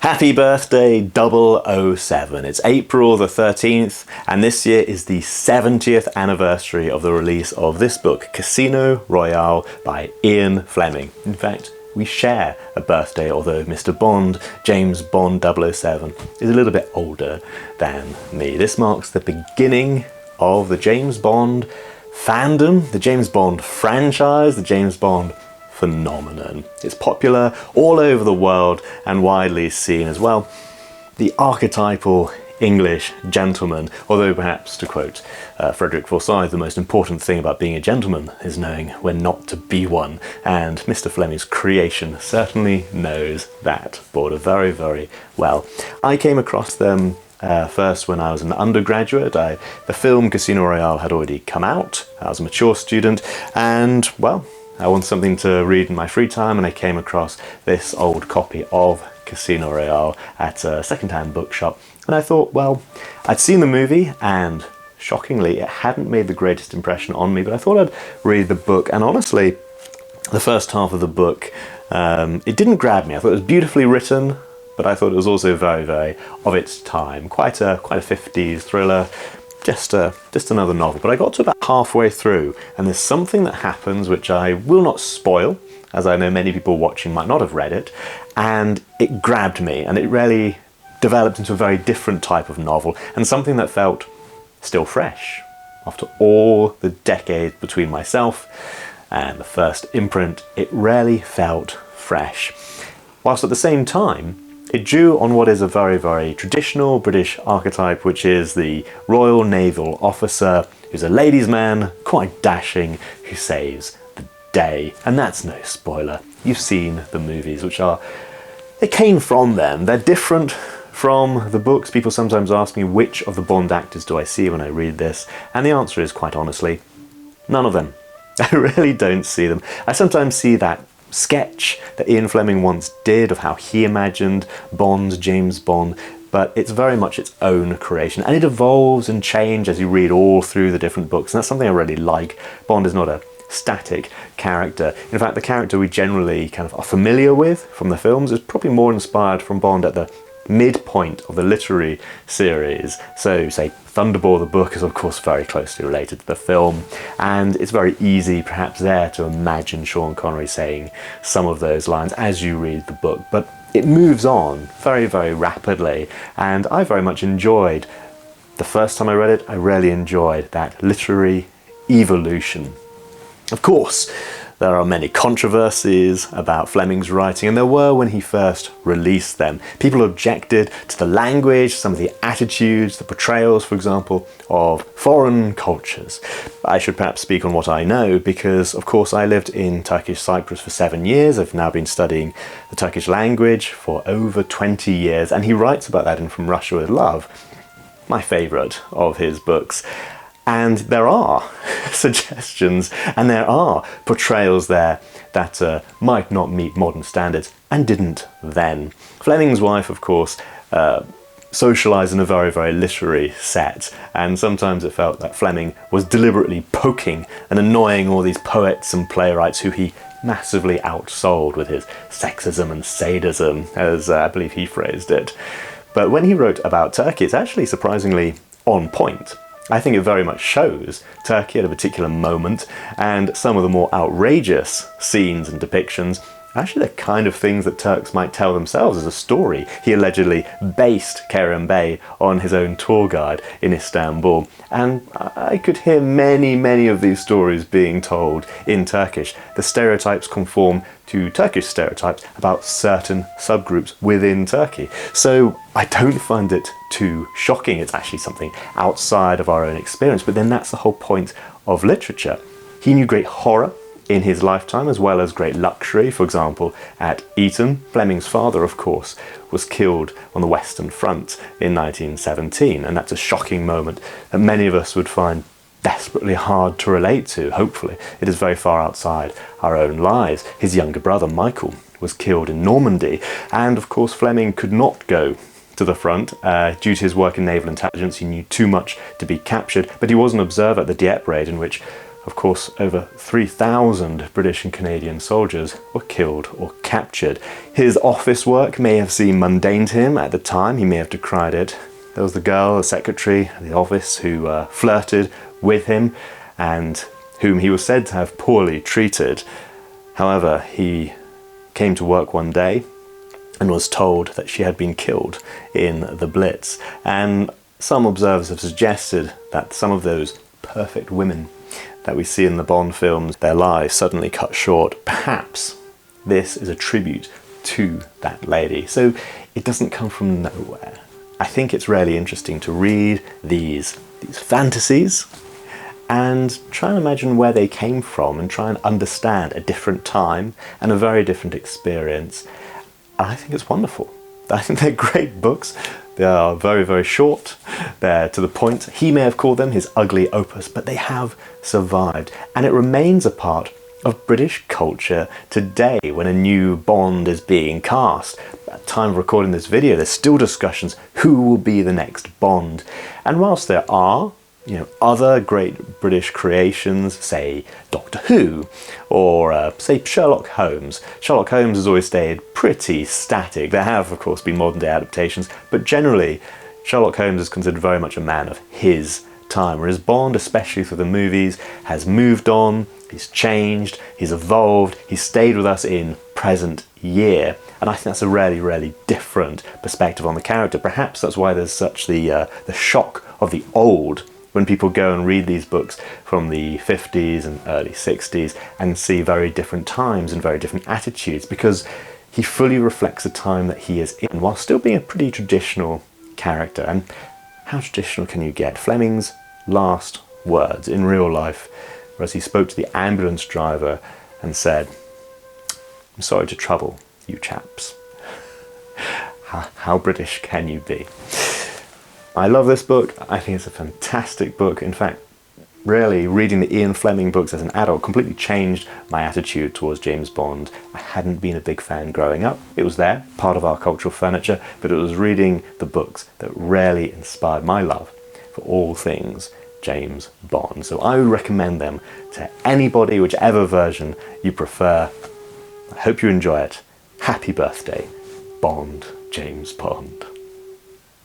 Happy birthday 007. It's April the 13th, and this year is the 70th anniversary of the release of this book, Casino Royale by Ian Fleming. In fact, we share a birthday, although Mr. Bond, James Bond 007, is a little bit older than me. This marks the beginning of the James Bond fandom, the James Bond franchise, the James Bond phenomenon. It's popular all over the world and widely seen as, well, the archetypal English gentleman, although perhaps, to quote Frederick Forsyth, the most important thing about being a gentleman is knowing when not to be one, and Mr. Fleming's creation certainly knows that border very, very well. I came across them first when I was an undergraduate. The film Casino Royale had already come out. I was a mature student, and, well, I wanted something to read in my free time, and I came across this old copy of Casino Royale at a second-hand bookshop, and I thought, well, I'd seen the movie, and shockingly, it hadn't made the greatest impression on me, but I thought I'd read the book, and honestly, the first half of the book, it didn't grab me. I thought it was beautifully written, but I thought it was also very, very of its time. Quite a 50s thriller. Just another novel. But I got to about halfway through, and there's something that happens which I will not spoil, as I know many people watching might not have read it, and it grabbed me, and it really developed into a very different type of novel, and something that felt still fresh. After all the decades between myself and the first imprint, it really felt fresh. Whilst at the same time, it drew on what is a very, very traditional British archetype, which is the Royal Naval Officer, who's a ladies' man, quite dashing, who saves the day. And that's no spoiler. You've seen the movies, they came from them. They're different from the books. People sometimes ask me, which of the Bond actors do I see when I read this? And the answer is, quite honestly, none of them. I really don't see them. I sometimes see that sketch that Ian Fleming once did of how he imagined Bond, James Bond, but it's very much its own creation, and it evolves and changes as you read all through the different books, and that's something I really like. Bond is not a static character. In fact, the character we generally kind of are familiar with from the films is probably more inspired from Bond at the midpoint of the literary series. So, say, Thunderball, the book, is of course very closely related to the film, and it's very easy perhaps there to imagine Sean Connery saying some of those lines as you read the book, but it moves on very, very rapidly, and I very much enjoyed, the first time I read it, I really enjoyed that literary evolution. Of course, there are many controversies about Fleming's writing, and there were when he first released them. People objected to the language, some of the attitudes, the portrayals, for example, of foreign cultures. I should perhaps speak on what I know, because, of course, I lived in Turkish Cyprus for 7 years. I've now been studying the Turkish language for over 20 years, and he writes about that in From Russia with Love, my favourite of his books. And there are suggestions and there are portrayals there that might not meet modern standards, and didn't then. Fleming's wife, of course, socialised in a very, very literary set, and sometimes it felt that Fleming was deliberately poking and annoying all these poets and playwrights who he massively outsold with his sexism and sadism, as I believe he phrased it. But when he wrote about Turkey, it's actually surprisingly on point. I think it very much shows Turkey at a particular moment, and some of the more outrageous scenes and depictions are actually the kind of things that Turks might tell themselves as a story. He allegedly based Kerem Bey on his own tour guide in Istanbul, and I could hear many, many of these stories being told in Turkish. The stereotypes conform to Turkish stereotypes about certain subgroups within Turkey. So I don't find it too shocking. It's actually something outside of our own experience, but then that's the whole point of literature. He knew great horror in his lifetime, as well as great luxury. For example, at Eton, Fleming's father, of course, was killed on the Western Front in 1917, and that's a shocking moment that many of us would find desperately hard to relate to. Hopefully, it is very far outside our own lives. His younger brother, Michael, was killed in Normandy, and of course Fleming could not go to the front due to his work in naval intelligence. He knew too much to be captured, but he was an observer at the Dieppe raid, in which Of course, over 3,000 British and Canadian soldiers were killed or captured. His office work may have seemed mundane to him at the time, he may have decried it. There was the girl, the secretary at the office, who flirted with him and whom he was said to have poorly treated. However, he came to work one day and was told that she had been killed in the Blitz. And some observers have suggested that some of those perfect women that we see in the Bond films, their lives suddenly cut short. Perhaps this is a tribute to that lady. So it doesn't come from nowhere. I think it's really interesting to read these fantasies and try and imagine where they came from and try and understand a different time and a very different experience. And I think it's wonderful. I think they're great books. They are very, very short. They're to the point. He may have called them his ugly opus, but they have survived. And it remains a part of British culture today when a new Bond is being cast. At the time of recording this video, there's still discussions who will be the next Bond. And whilst there are other great British creations, say Doctor Who, or say Sherlock Holmes. Sherlock Holmes has always stayed pretty static. There have, of course, been modern day adaptations, but generally Sherlock Holmes is considered very much a man of his time, whereas Bond, especially through the movies, has moved on, he's changed, he's evolved, he's stayed with us in present year. And I think that's a really, really different perspective on the character. Perhaps that's why there's such the shock of the old when people go and read these books from the 50s and early 60s and see very different times and very different attitudes, because he fully reflects the time that he is in while still being a pretty traditional character. And how traditional can you get? Fleming's last words in real life, whereas he spoke to the ambulance driver and said, "I'm sorry to trouble you chaps." How British can you be? I love this book. I think it's a fantastic book. In fact, really reading the Ian Fleming books as an adult completely changed my attitude towards James Bond. I hadn't been a big fan growing up. It was there, part of our cultural furniture, but it was reading the books that really inspired my love for all things James Bond. So I would recommend them to anybody, whichever version you prefer. I hope you enjoy it. Happy birthday, Bond, James Bond.